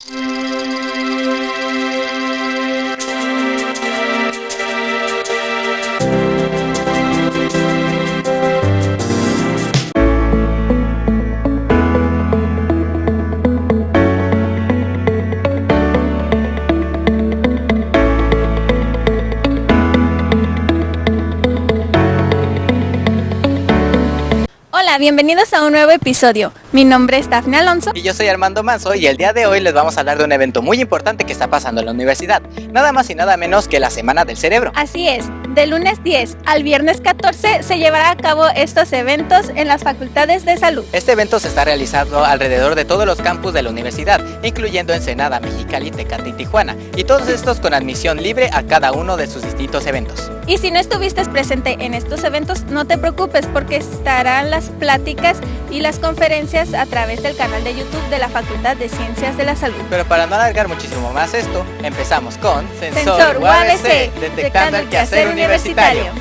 Hola, bienvenidos a un nuevo episodio. Mi nombre es Dafne Alonso. Y yo soy Armando Manso y el día de hoy les vamos a hablar de un evento muy importante que está pasando en la universidad. Nada más y nada menos que la Semana del Cerebro. Así es, del lunes 10 al viernes 14 se llevará a cabo estos eventos en las facultades de salud. Este evento se está realizando alrededor de todos los campus de la universidad, incluyendo Ensenada, Mexicali, Tecate y Tijuana, y todos estos con admisión libre a cada uno de sus distintos eventos. Y si no estuviste presente en estos eventos, no te preocupes porque estarán las pláticas y las conferencias a través del canal de YouTube de la Facultad de Ciencias de la Salud. Pero para no alargar muchísimo más esto, empezamos con Sensor UABC, detectando el quehacer universitario.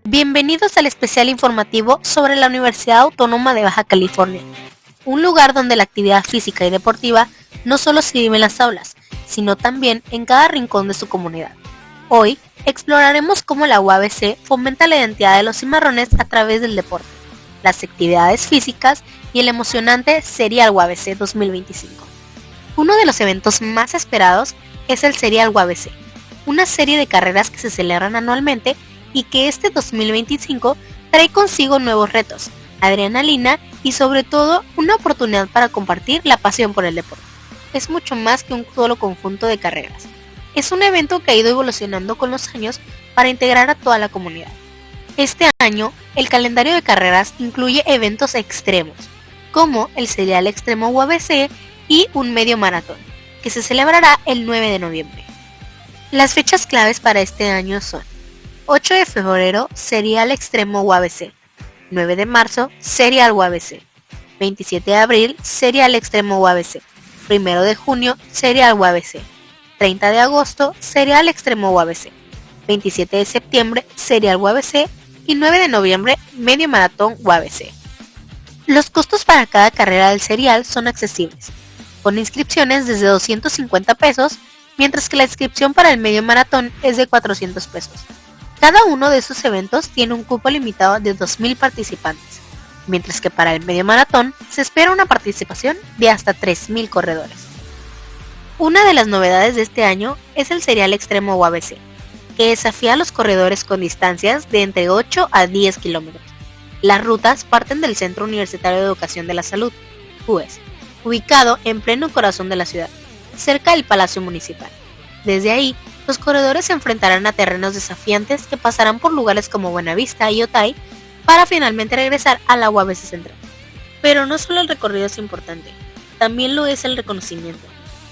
Bienvenidos al especial informativo sobre la Universidad Autónoma de Baja California, un lugar donde la actividad física y deportiva no solo se vive en las aulas, sino también en cada rincón de su comunidad. Hoy exploraremos cómo la UABC fomenta la identidad de los cimarrones a través del deporte, las actividades físicas y el emocionante Serial UABC 2025. Uno de los eventos más esperados es el Serial UABC, una serie de carreras que se celebran anualmente y que este 2025 trae consigo nuevos retos, adrenalina y sobre todo una oportunidad para compartir la pasión por el deporte. Es mucho más que un solo conjunto de carreras. Es un evento que ha ido evolucionando con los años para integrar a toda la comunidad. Este año, el calendario de carreras incluye eventos extremos, como el Serial Extremo UABC y un medio maratón, que se celebrará el 9 de noviembre. Las fechas claves para este año son 8 de febrero, Serial Extremo UABC, 9 de marzo, Serial UABC, 27 de abril, Serial Extremo UABC, 1 de junio, Serial UABC, 30 de agosto, Serial Extremo UABC, 27 de septiembre, Serial UABC y 9 de noviembre, Medio Maratón UABC. Los costos para cada carrera del Serial son accesibles, con inscripciones desde 250 pesos, mientras que la inscripción para el Medio Maratón es de 400 pesos. Cada uno de estos eventos tiene un cupo limitado de 2,000 participantes, mientras que para el Medio Maratón se espera una participación de hasta 3,000 corredores. Una de las novedades de este año es el Serial Extremo UABC, que desafía a los corredores con distancias de entre 8 a 10 kilómetros. Las rutas parten del Centro Universitario de Educación de la Salud, UES, ubicado en pleno corazón de la ciudad, cerca del Palacio Municipal. Desde ahí, los corredores se enfrentarán a terrenos desafiantes que pasarán por lugares como Buenavista y Otay para finalmente regresar a la UABC Central. Pero no solo el recorrido es importante, también lo es el reconocimiento.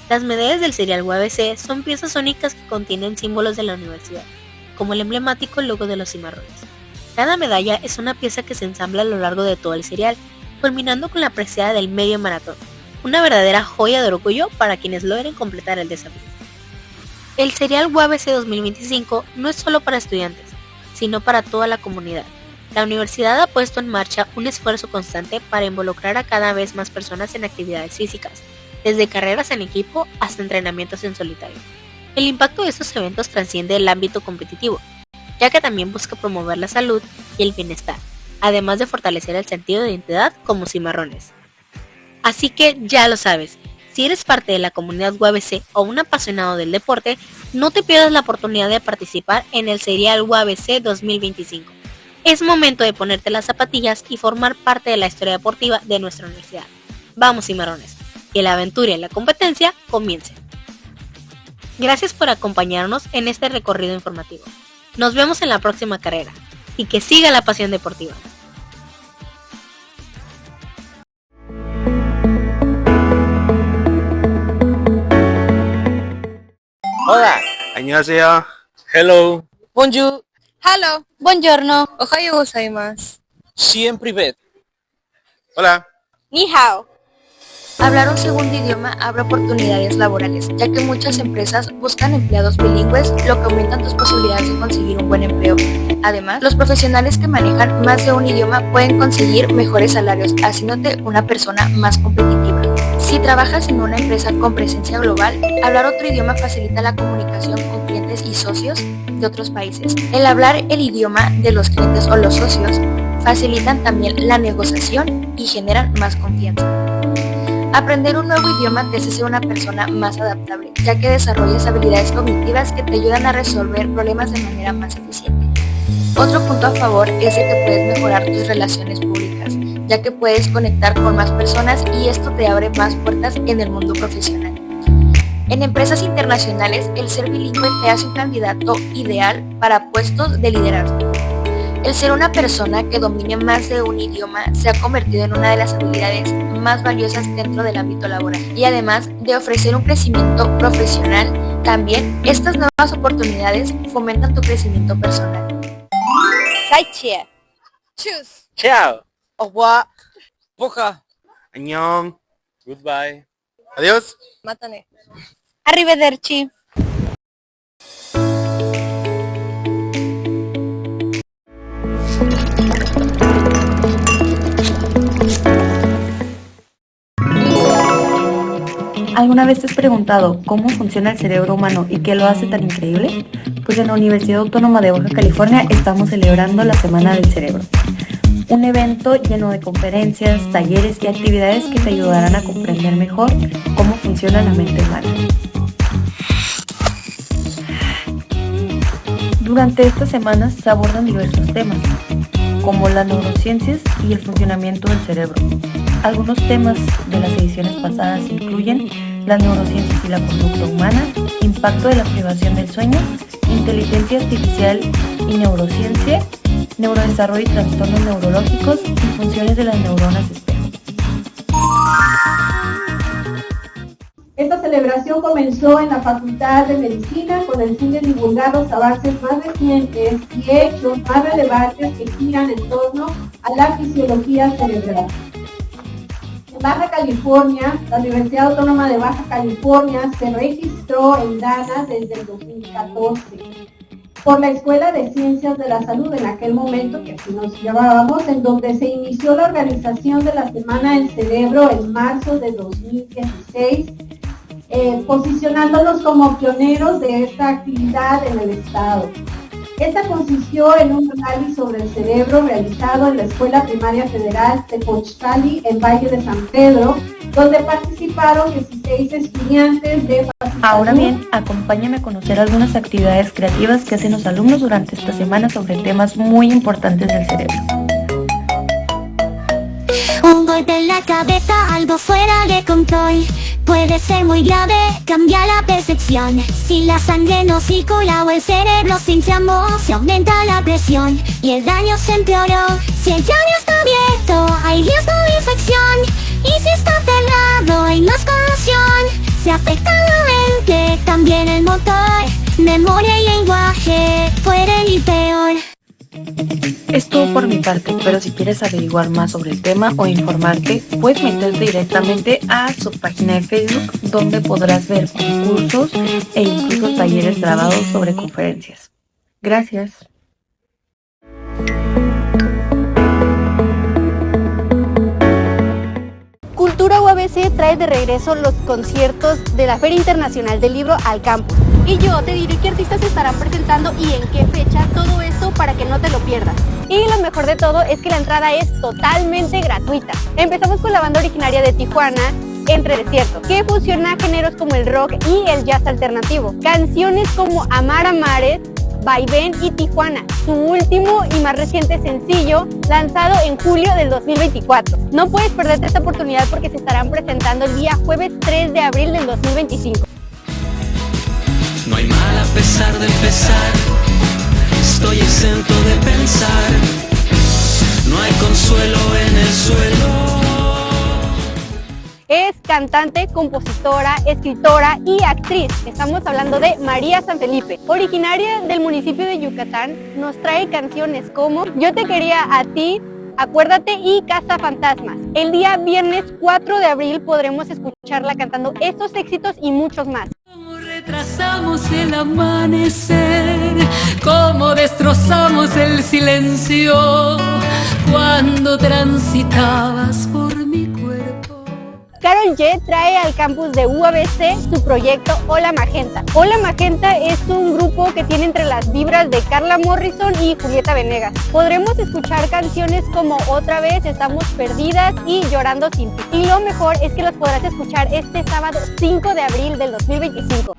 Las medallas del Serial UABC son piezas únicas que contienen símbolos de la universidad, como el emblemático logo de los cimarrones. Cada medalla es una pieza que se ensambla a lo largo de todo el serial, culminando con la preciada del medio maratón, una verdadera joya de orgullo para quienes logren completar el desafío. El Serial UABC 2025 no es solo para estudiantes, sino para toda la comunidad. La universidad ha puesto en marcha un esfuerzo constante para involucrar a cada vez más personas en actividades físicas, desde carreras en equipo hasta entrenamientos en solitario. El impacto de estos eventos trasciende el ámbito competitivo, ya que también busca promover la salud y el bienestar, además de fortalecer el sentido de identidad como cimarrones. Así que ya lo sabes, si eres parte de la comunidad UABC o un apasionado del deporte, no te pierdas la oportunidad de participar en el Serial UABC 2025. Es momento de ponerte las zapatillas y formar parte de la historia deportiva de nuestra universidad. Vamos, cimarrones, que la aventura y la competencia comiencen. Gracias por acompañarnos en este recorrido informativo. Nos vemos en la próxima carrera y que siga la pasión deportiva. Hola. 안녕하세요. Hello. Bonjour. Hello, buongiorno, Ohayo gozaimasu. Siempre bet. Hola. ni hao. Hablar un segundo idioma abre oportunidades laborales, ya que muchas empresas buscan empleados bilingües, lo que aumenta tus posibilidades de conseguir un buen empleo. Además, los profesionales que manejan más de un idioma pueden conseguir mejores salarios, haciéndote una persona más competitiva. Si trabajas en una empresa con presencia global, hablar otro idioma facilita la comunicación con clientes y socios de otros países. El hablar el idioma de los clientes o los socios facilitan también la negociación y generan más confianza. Aprender un nuevo idioma te hace ser una persona más adaptable, ya que desarrollas habilidades cognitivas que te ayudan a resolver problemas de manera más eficiente. Otro punto a favor es de que puedes mejorar tus relaciones públicas, ya que puedes conectar con más personas y esto te abre más puertas en el mundo profesional. En empresas internacionales, el ser bilingüe te hace un candidato ideal para puestos de liderazgo. El ser una persona que domine más de un idioma se ha convertido en una de las habilidades más valiosas dentro del ámbito laboral. Y además de ofrecer un crecimiento profesional, también estas nuevas oportunidades fomentan tu crecimiento personal. Saichie. Choose. Ciao. Owa. Boja. Annyeong. Goodbye. Adiós. Mátane. Arrivederci. ¿Alguna vez te has preguntado cómo funciona el cerebro humano y qué lo hace tan increíble? Pues en la Universidad Autónoma de Baja California estamos celebrando la Semana del Cerebro. Un evento lleno de conferencias, talleres y actividades que te ayudarán a comprender mejor cómo funciona la mente humana. Durante estas semanas se abordan diversos temas, como las neurociencias y el funcionamiento del cerebro. Algunos temas de las ediciones pasadas incluyen las neurociencias y la conducta humana, impacto de la privación del sueño, inteligencia artificial y neurociencia, neurodesarrollo y trastornos neurológicos y funciones de las neuronas espejo. Esta celebración comenzó en la Facultad de Medicina con el fin de divulgar los avances más recientes y hechos más relevantes que giran en torno a la fisiología cerebral. En Baja California, la Universidad Autónoma de Baja California se registró en Dallas desde el 2014 por la Escuela de Ciencias de la Salud, en aquel momento que así nos llamábamos, en donde se inició la organización de la Semana del Cerebro en marzo de 2016, posicionándonos como pioneros de esta actividad en el estado. Esta consistió en un rally sobre el cerebro realizado en la Escuela Primaria Federal de Pochcali, en Valle de San Pedro, donde participaron 16 estudiantes de Pacific. Ahora bien, acompáñame a conocer algunas actividades creativas que hacen los alumnos durante esta semana sobre temas muy importantes del cerebro. Un golpe en la cabeza, algo fuera de control. Puede ser muy grave, cambia la percepción. Si la sangre no circula o el cerebro se inflamó, se aumenta la presión y el daño se empeoró. Si el cráneo está abierto, hay riesgo de infección. Y si está cerrado, hay más corrosión. Se afecta la mente, también el motor. Memoria y lenguaje pueden ir peor. Es todo por mi parte, pero si quieres averiguar más sobre el tema o informarte, puedes meterte directamente a su página de Facebook, donde podrás ver concursos e incluso talleres grabados sobre conferencias. Gracias. Cultura UABC trae de regreso los conciertos de la Feria Internacional del Libro al campus. Y yo te diré qué artistas se estarán presentando y en qué fecha, todo esto para que no te lo pierdas. Y lo mejor de todo es que la entrada es totalmente gratuita. Empezamos con la banda originaria de Tijuana, Entre Desiertos, que fusiona géneros como el rock y el jazz alternativo. Canciones como Amar a Mares, Vaivén y Tijuana, su último y más reciente sencillo, lanzado en julio del 2024. No puedes perderte esta oportunidad porque se estarán presentando el día jueves 3 de abril del 2025. No hay mal a pesar de empezar, estoy exento de pensar, no hay consuelo en el suelo. Es cantante, compositora, escritora y actriz. Estamos hablando de María Sanfelipe. Originaria del municipio de Yucatán, nos trae canciones como Yo te quería a ti, Acuérdate y Cazafantasmas. El día viernes 4 de abril podremos escucharla cantando estos éxitos y muchos más. Retrasamos el amanecer, cómo destrozamos el silencio cuando transitabas por mi cuerpo. Karol G trae al campus de UABC su proyecto Hola Magenta. Hola Magenta es un grupo que tiene entre las vibras de Carla Morrison y Julieta Venegas. Podremos escuchar canciones como Otra vez, Estamos perdidas y Llorando sin ti. Y lo mejor es que las podrás escuchar este sábado 5 de abril del 2025.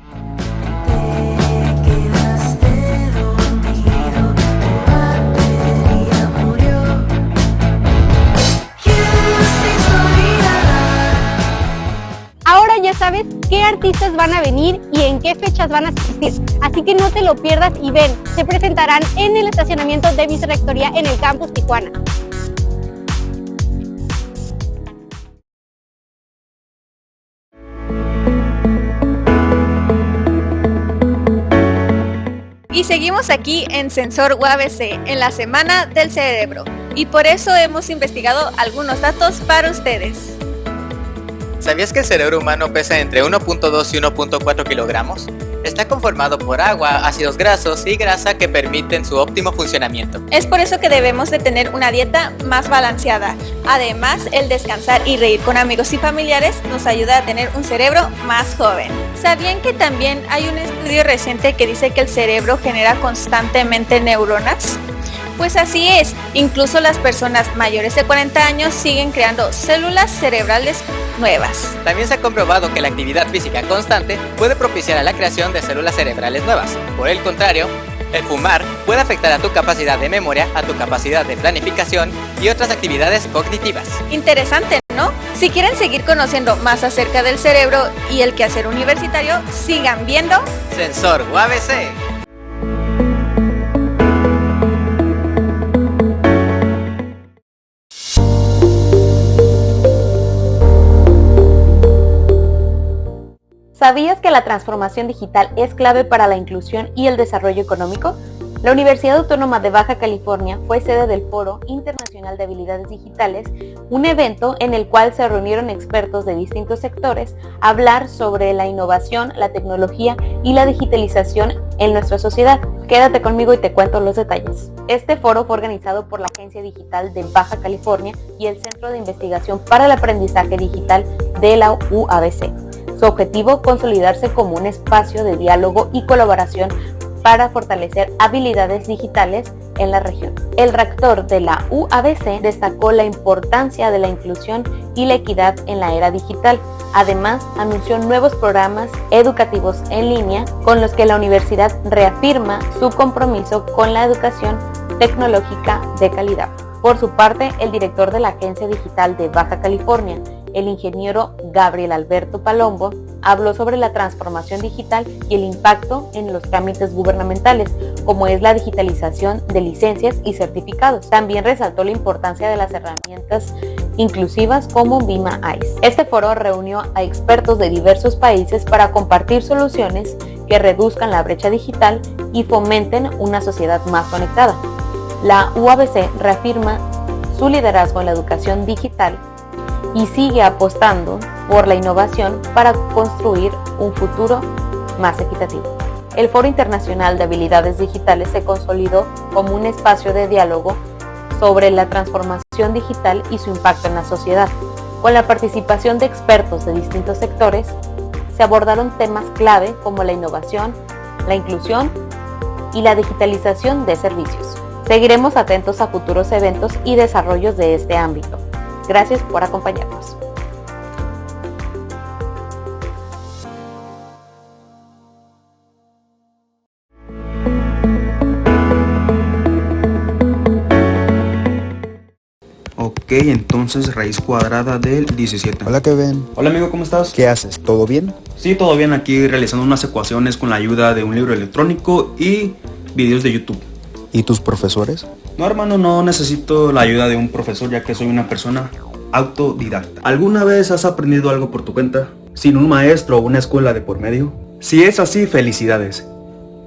Ahora ya sabes qué artistas van a venir y en qué fechas van a asistir, así que no te lo pierdas y ven, se presentarán en el estacionamiento de Vicerrectoría en el campus Tijuana. Y seguimos aquí en Sensor UABC, en la Semana del Cerebro, y por eso hemos investigado algunos datos para ustedes. ¿Sabías que el cerebro humano pesa entre 1.2 y 1.4 kilogramos? Está conformado por agua, ácidos grasos y grasa que permiten su óptimo funcionamiento. Es por eso que debemos de tener una dieta más balanceada. Además, el descansar y reír con amigos y familiares nos ayuda a tener un cerebro más joven. ¿Sabían que también hay un estudio reciente que dice que el cerebro genera constantemente neuronas? Pues así es, incluso las personas mayores de 40 años siguen creando células cerebrales nuevas. También se ha comprobado que la actividad física constante puede propiciar a la creación de células cerebrales nuevas. Por el contrario, el fumar puede afectar a tu capacidad de memoria, a tu capacidad de planificación y otras actividades cognitivas. Interesante, ¿no? Si quieren seguir conociendo más acerca del cerebro y el quehacer universitario, sigan viendo Sensor UABC. ¿Sabías que la transformación digital es clave para la inclusión y el desarrollo económico? La Universidad Autónoma de Baja California fue sede del Foro Internacional de Habilidades Digitales, un evento en el cual se reunieron expertos de distintos sectores a hablar sobre la innovación, la tecnología y la digitalización en nuestra sociedad. Quédate conmigo y te cuento los detalles. Este foro fue organizado por la Agencia Digital de Baja California y el Centro de Investigación para el Aprendizaje Digital de la UABC. Su objetivo, consolidarse como un espacio de diálogo y colaboración para fortalecer habilidades digitales en la región. El rector de la UABC destacó la importancia de la inclusión y la equidad en la era digital. Además, anunció nuevos programas educativos en línea con los que la universidad reafirma su compromiso con la educación tecnológica de calidad. Por su parte, el director de la Agencia Digital de Baja California, el ingeniero Gabriel Alberto Palombo, habló sobre la transformación digital y el impacto en los trámites gubernamentales, como es la digitalización de licencias y certificados. También resaltó la importancia de las herramientas inclusivas como Bima ICE. Este foro reunió a expertos de diversos países para compartir soluciones que reduzcan la brecha digital y fomenten una sociedad más conectada. La UABC reafirma su liderazgo en la educación digital y sigue apostando por la innovación para construir un futuro más equitativo. El Foro Internacional de Habilidades Digitales se consolidó como un espacio de diálogo sobre la transformación digital y su impacto en la sociedad. Con la participación de expertos de distintos sectores, se abordaron temas clave como la innovación, la inclusión y la digitalización de servicios. Seguiremos atentos a futuros eventos y desarrollos de este ámbito. Gracias por acompañarnos. Ok, entonces raíz cuadrada del 17. Hola Kevin. Hola amigo, ¿cómo estás? ¿Qué haces? ¿Todo bien? Sí, todo bien, aquí realizando unas ecuaciones con la ayuda de un libro electrónico y videos de YouTube. ¿Y tus profesores? No hermano, no necesito la ayuda de un profesor ya que soy una persona autodidacta. ¿Alguna vez has aprendido algo por tu cuenta, sin un maestro o una escuela de por medio? Si es así, felicidades.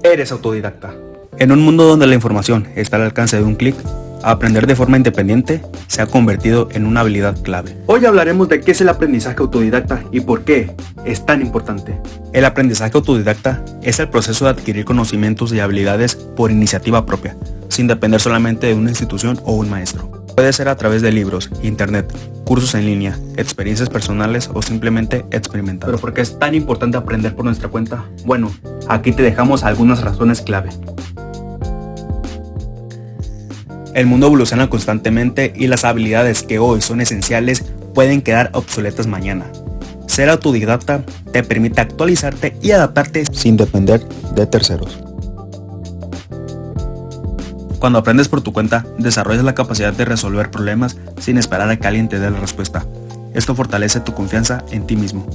Eres autodidacta. En un mundo donde la información está al alcance de un clic, Aprender de forma independiente se ha convertido en una habilidad clave. Hoy hablaremos de qué es el aprendizaje autodidacta y por qué es tan importante. El aprendizaje autodidacta es el proceso de adquirir conocimientos y habilidades por iniciativa propia, sin depender solamente de una institución o un maestro. Puede ser a través de libros, internet, cursos en línea, experiencias personales o simplemente experimentar. ¿Pero por qué es tan importante aprender por nuestra cuenta? Bueno, aquí te dejamos algunas razones clave. El mundo evoluciona constantemente y las habilidades que hoy son esenciales pueden quedar obsoletas mañana. Ser autodidacta te permite actualizarte y adaptarte sin depender de terceros. Cuando aprendes por tu cuenta, desarrollas la capacidad de resolver problemas sin esperar a que alguien te dé la respuesta. Esto fortalece tu confianza en ti mismo.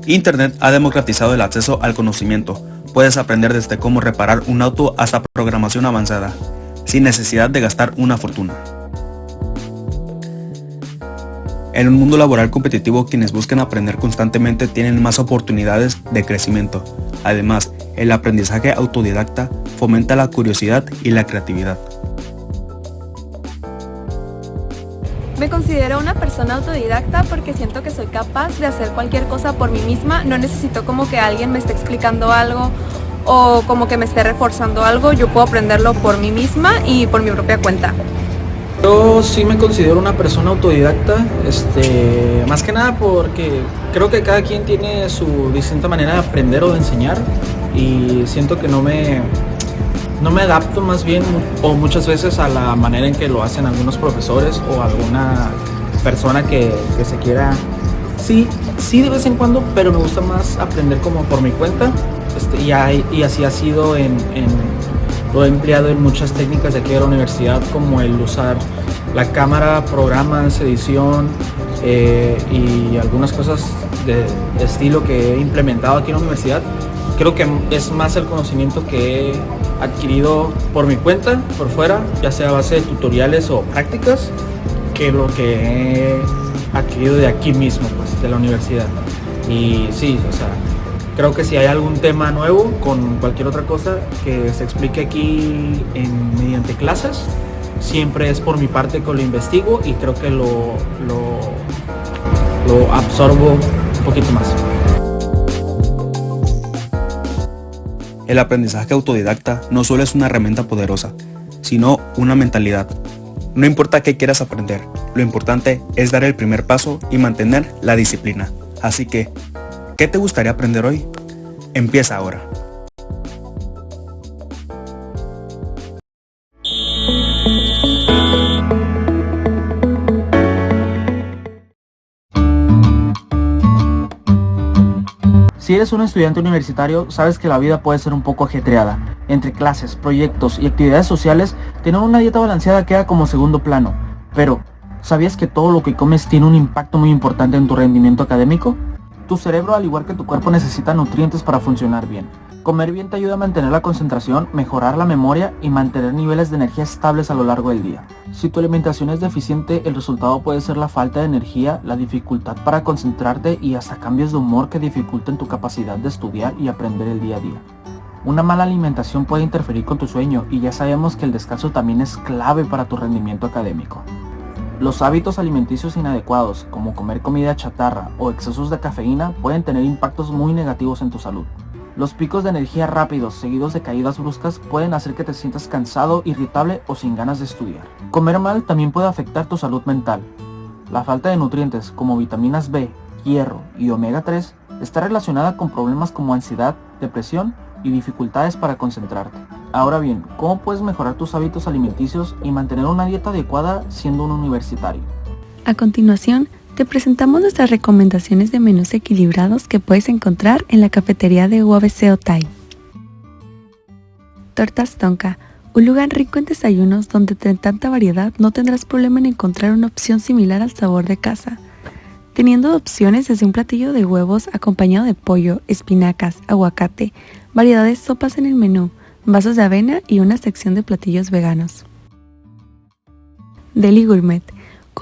Internet ha democratizado el acceso al conocimiento. Puedes aprender desde cómo reparar un auto hasta programación avanzada, sin necesidad de gastar una fortuna. En un mundo laboral competitivo, quienes buscan aprender constantemente tienen más oportunidades de crecimiento. Además, el aprendizaje autodidacta fomenta la curiosidad y la creatividad. Me considero una persona autodidacta porque siento que soy capaz de hacer cualquier cosa por mí misma. No necesito como que alguien me esté explicando algo o como que me esté reforzando algo. Yo puedo aprenderlo por mí misma y por mi propia cuenta. Yo sí me considero una persona autodidacta, más que nada porque creo que cada quien tiene su distinta manera de aprender o de enseñar y siento que no me adapto más bien o muchas veces a la manera en que lo hacen algunos profesores o alguna persona que se quiera. Sí de vez en cuando, pero me gusta más aprender como por mi cuenta y así ha sido lo he empleado en muchas técnicas de aquí de la universidad, como el usar la cámara, programas, edición y algunas cosas de estilo que he implementado aquí en la universidad. Creo que es más el conocimiento que he adquirido por mi cuenta, por fuera, ya sea a base de tutoriales o prácticas, que lo que he adquirido de aquí mismo, pues, de la universidad. Y sí, creo que si hay algún tema nuevo con cualquier otra cosa que se explique aquí mediante clases, siempre es por mi parte que lo investigo y creo que lo absorbo un poquito más. El aprendizaje autodidacta no solo es una herramienta poderosa, sino una mentalidad. No importa qué quieras aprender, lo importante es dar el primer paso y mantener la disciplina. Así que, ¿qué te gustaría aprender hoy? Empieza ahora. Si eres un estudiante universitario, sabes que la vida puede ser un poco ajetreada. Entre clases, proyectos y actividades sociales, tener una dieta balanceada queda como segundo plano. Pero, ¿sabías que todo lo que comes tiene un impacto muy importante en tu rendimiento académico? Tu cerebro, al igual que tu cuerpo, necesita nutrientes para funcionar bien. Comer bien te ayuda a mantener la concentración, mejorar la memoria y mantener niveles de energía estables a lo largo del día. Si tu alimentación es deficiente, el resultado puede ser la falta de energía, la dificultad para concentrarte y hasta cambios de humor que dificulten tu capacidad de estudiar y aprender el día a día. Una mala alimentación puede interferir con tu sueño y ya sabemos que el descanso también es clave para tu rendimiento académico. Los hábitos alimenticios inadecuados, como comer comida chatarra o excesos de cafeína, pueden tener impactos muy negativos en tu salud. Los picos de energía rápidos, seguidos de caídas bruscas, pueden hacer que te sientas cansado, irritable o sin ganas de estudiar. Comer mal también puede afectar tu salud mental. La falta de nutrientes como vitaminas B, hierro y omega 3 está relacionada con problemas como ansiedad, depresión y dificultades para concentrarte. Ahora bien, ¿cómo puedes mejorar tus hábitos alimenticios y mantener una dieta adecuada siendo un universitario? A continuación, te presentamos nuestras recomendaciones de menús equilibrados que puedes encontrar en la cafetería de UABC Otay. Tortas Tonka, un lugar rico en desayunos donde de tanta variedad no tendrás problema en encontrar una opción similar al sabor de casa. Teniendo opciones desde un platillo de huevos acompañado de pollo, espinacas, aguacate, variedad de sopas en el menú, vasos de avena y una sección de platillos veganos. Deli Gourmet,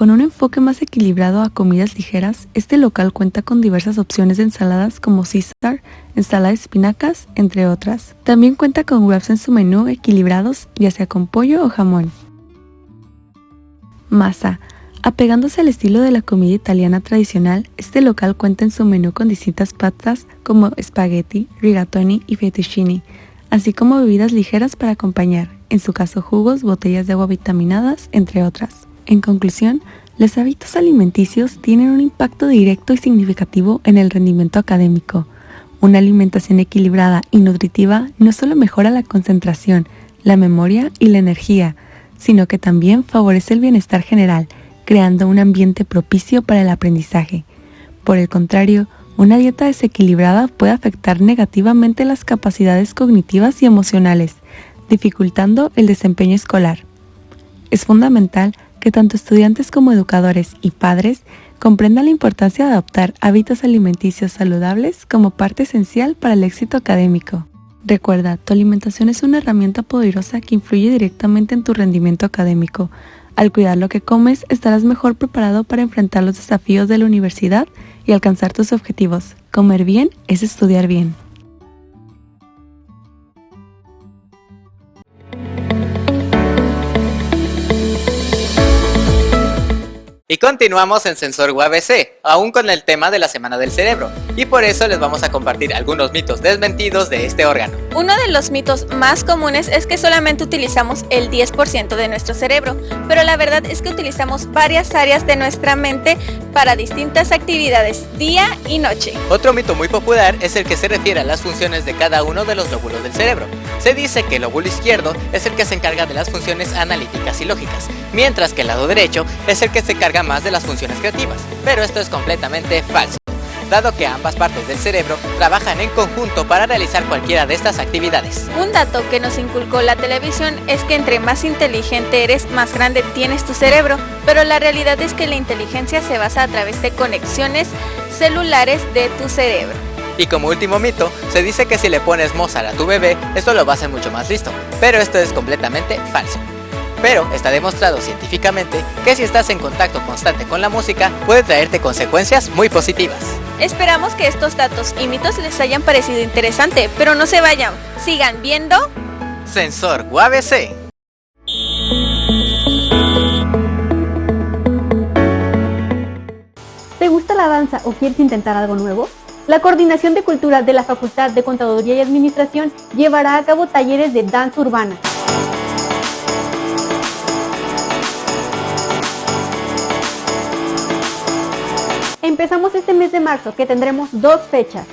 Con un enfoque más equilibrado a comidas ligeras, este local cuenta con diversas opciones de ensaladas como Caesar, ensalada de espinacas, entre otras. También cuenta con wraps en su menú equilibrados, ya sea con pollo o jamón. Masa. Apegándose al estilo de la comida italiana tradicional, este local cuenta en su menú con distintas pastas como spaghetti, rigatoni y fettuccini, así como bebidas ligeras para acompañar, en su caso jugos, botellas de agua vitaminadas, entre otras. En conclusión, los hábitos alimenticios tienen un impacto directo y significativo en el rendimiento académico. Una alimentación equilibrada y nutritiva no solo mejora la concentración, la memoria y la energía, sino que también favorece el bienestar general, creando un ambiente propicio para el aprendizaje. Por el contrario, una dieta desequilibrada puede afectar negativamente las capacidades cognitivas y emocionales, dificultando el desempeño escolar. Es fundamental que tanto estudiantes como educadores y padres comprendan la importancia de adoptar hábitos alimenticios saludables como parte esencial para el éxito académico. Recuerda, tu alimentación es una herramienta poderosa que influye directamente en tu rendimiento académico. Al cuidar lo que comes, estarás mejor preparado para enfrentar los desafíos de la universidad y alcanzar tus objetivos. Comer bien es estudiar bien. Y continuamos en Sensor UABC, aún con el tema de la Semana del Cerebro, y por eso les vamos a compartir algunos mitos desmentidos de este órgano. Uno de los mitos más comunes es que solamente utilizamos el 10% de nuestro cerebro, pero la verdad es que utilizamos varias áreas de nuestra mente para distintas actividades, día y noche. Otro mito muy popular es el que se refiere a las funciones de cada uno de los lóbulos del cerebro. Se dice que el lóbulo izquierdo es el que se encarga de las funciones analíticas y lógicas, mientras que el lado derecho es el que se encarga más de las funciones creativas, pero esto es completamente falso, dado que ambas partes del cerebro trabajan en conjunto para realizar cualquiera de estas actividades. Un dato que nos inculcó la televisión es que entre más inteligente eres, más grande tienes tu cerebro, pero la realidad es que la inteligencia se basa a través de conexiones celulares de tu cerebro. Y como último mito, se dice que si le pones Mozart a tu bebé, esto lo va a hacer mucho más listo, pero esto es completamente falso. Pero está demostrado científicamente que si estás en contacto constante con la música, puede traerte consecuencias muy positivas. Esperamos que estos datos y mitos les hayan parecido interesante, pero no se vayan, sigan viendo Sensor UABC. ¿Te gusta la danza o quieres intentar algo nuevo? La Coordinación de Cultura de la Facultad de Contaduría y Administración llevará a cabo talleres de danza urbana. Empezamos este mes de marzo, que tendremos 2 fechas,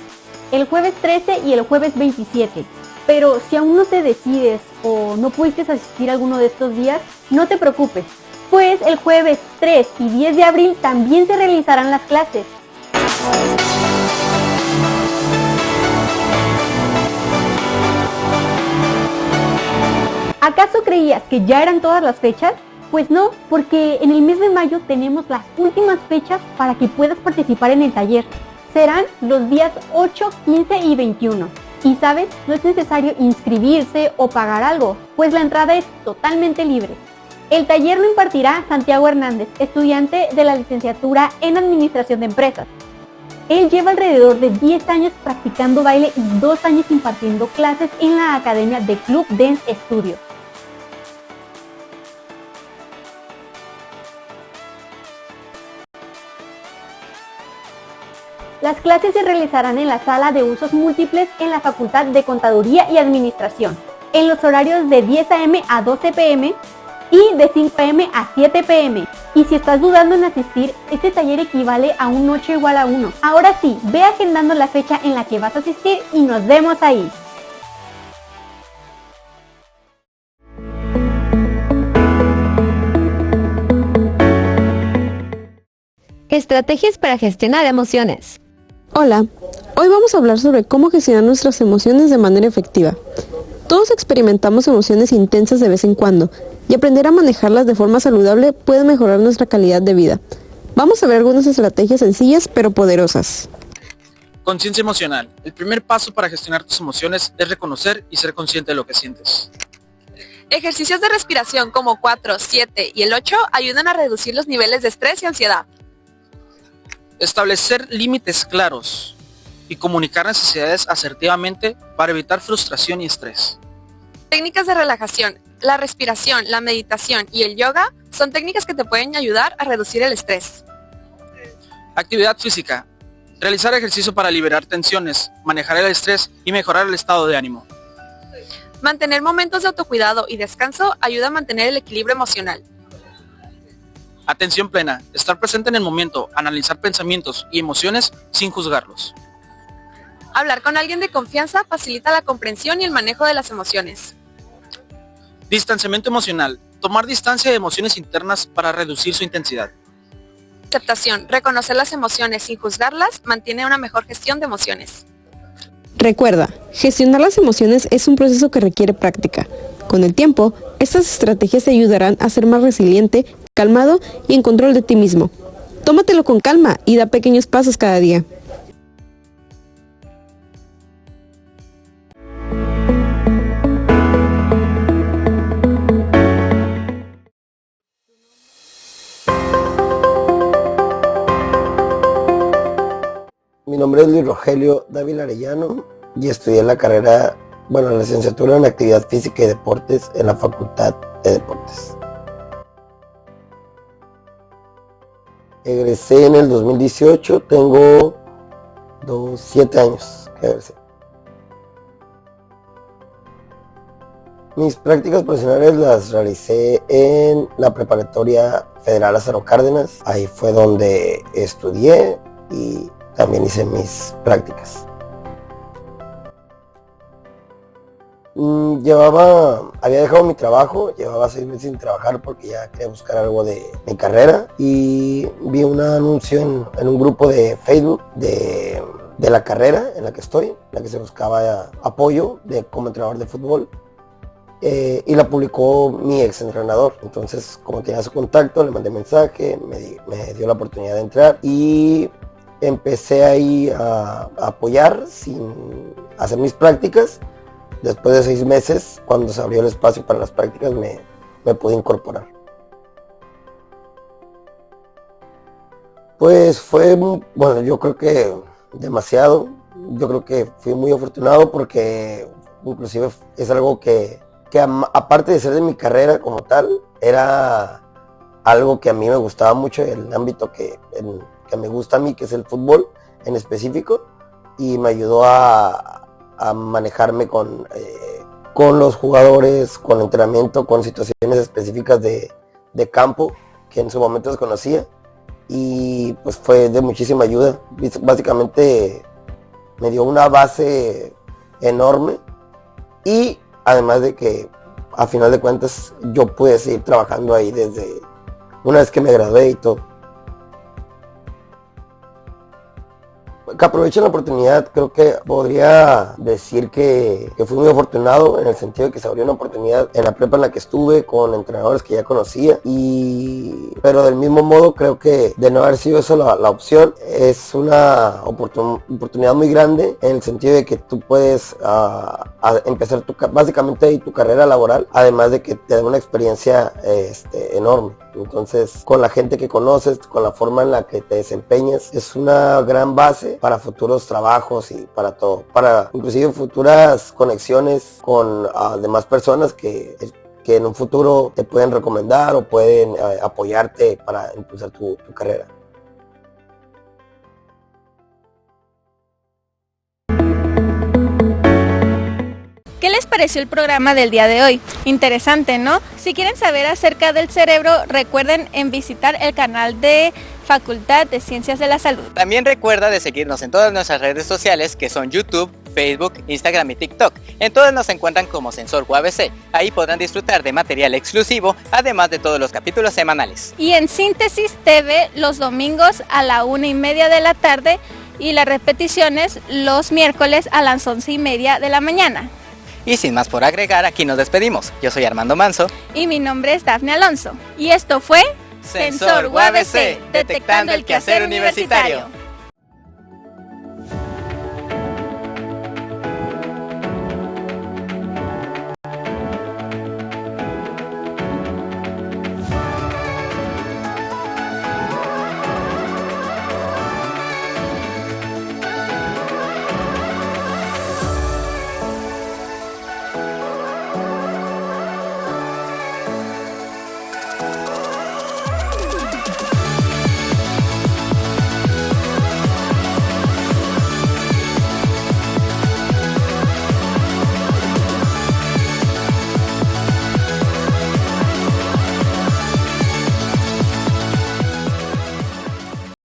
el jueves 13 y el jueves 27. Pero si aún no te decides o no pudiste asistir a alguno de estos días, no te preocupes, pues el jueves 3 y 10 de abril también se realizarán las clases. ¿Acaso creías que ya eran todas las fechas? Pues no, porque en el mes de mayo tenemos las últimas fechas para que puedas participar en el taller. Serán los días 8, 15 y 21. Y sabes, no es necesario inscribirse o pagar algo, pues la entrada es totalmente libre. El taller lo impartirá Santiago Hernández, estudiante de la licenciatura en Administración de Empresas. Él lleva alrededor de 10 años practicando baile y 2 años impartiendo clases en la academia de Club Dance Studio. Las clases se realizarán en la sala de usos múltiples en la Facultad de Contaduría y Administración, en los horarios de 10 a.m. a 12 p.m. y de 5 a.m. a 7 p.m. Y si estás dudando en asistir, este taller equivale a un 8 igual a 1. Ahora sí, ve agendando la fecha en la que vas a asistir y nos vemos ahí. Estrategias para gestionar emociones. Hola, hoy vamos a hablar sobre cómo gestionar nuestras emociones de manera efectiva. Todos experimentamos emociones intensas de vez en cuando, y aprender a manejarlas de forma saludable puede mejorar nuestra calidad de vida. Vamos a ver algunas estrategias sencillas pero poderosas. Conciencia emocional. El primer paso para gestionar tus emociones es reconocer y ser consciente de lo que sientes. Ejercicios de respiración como 4, 7 y el 8 ayudan a reducir los niveles de estrés y ansiedad. Establecer límites claros y comunicar necesidades asertivamente para evitar frustración y estrés. Técnicas de relajación. La respiración, la meditación y el yoga son técnicas que te pueden ayudar a reducir el estrés. Actividad física. Realizar ejercicio para liberar tensiones, manejar el estrés y mejorar el estado de ánimo. Mantener momentos de autocuidado y descanso ayuda a mantener el equilibrio emocional. Atención plena. Estar presente en el momento, analizar pensamientos y emociones sin juzgarlos. Hablar con alguien de confianza facilita la comprensión y el manejo de las emociones. Distanciamiento emocional. Tomar distancia de emociones internas para reducir su intensidad. Aceptación. Reconocer las emociones sin juzgarlas mantiene una mejor gestión de emociones. Recuerda, gestionar las emociones es un proceso que requiere práctica. Con el tiempo, estas estrategias te ayudarán a ser más resiliente, calmado y en control de ti mismo. Tómatelo con calma y da pequeños pasos cada día. Mi nombre es Luis Rogelio Dávila Arellano y estudié la licenciatura en Actividad Física y Deportes en la Facultad de Deportes. Egresé en el 2018, tengo 7 años que egresé. Mis prácticas profesionales las realicé en la Preparatoria Federal Lázaro Cárdenas, ahí fue donde estudié y también hice mis prácticas. Había dejado mi trabajo, llevaba 6 meses sin trabajar porque ya quería buscar algo de mi carrera y vi un anuncio en un grupo de Facebook de la carrera en la que estoy, en la que se buscaba apoyo como entrenador de fútbol y la publicó mi ex entrenador. Entonces, como tenía su contacto, le mandé mensaje, me dio la oportunidad de entrar y empecé ahí a apoyar sin hacer mis prácticas. Después de 6 meses, cuando se abrió el espacio para las prácticas, me pude incorporar. Pues yo creo que demasiado. Yo creo que fui muy afortunado porque inclusive es algo que aparte de ser de mi carrera como tal, era algo que a mí me gustaba mucho, el ámbito que me gusta a mí, que es el fútbol en específico, y me ayudó a manejarme con los jugadores, con el entrenamiento, con situaciones específicas de campo que en su momento desconocía, y pues fue de muchísima ayuda. Básicamente me dio una base enorme y además de que a final de cuentas yo pude seguir trabajando ahí desde una vez que me gradué y todo. Que aprovechen la oportunidad, creo que podría decir que fui muy afortunado en el sentido de que se abrió una oportunidad en la prepa en la que estuve con entrenadores que ya conocía, pero del mismo modo creo que de no haber sido eso la opción, es una oportunidad muy grande en el sentido de que tú puedes empezar básicamente tu carrera laboral, además de que te da una experiencia enorme. Entonces, con la gente que conoces, con la forma en la que te desempeñas, es una gran base para futuros trabajos y para todo, para inclusive futuras conexiones con demás personas que en un futuro te pueden recomendar o pueden apoyarte para impulsar tu carrera. ¿Qué les pareció el programa del día de hoy? Interesante, ¿no? Si quieren saber acerca del cerebro, recuerden en visitar el canal de Facultad de Ciencias de la Salud. También recuerda de seguirnos en todas nuestras redes sociales, que son YouTube, Facebook, Instagram y TikTok. En todas nos encuentran como Sensor UABC. Ahí podrán disfrutar de material exclusivo, además de todos los capítulos semanales. Y en Síntesis TV los domingos a la 1:30 de la tarde y las repeticiones los miércoles a las 11:30 de la mañana. Y sin más por agregar, aquí nos despedimos. Yo soy Armando Manso. Y mi nombre es Dafne Alonso. Y esto fue Sensor UABC, detectando el quehacer universitario.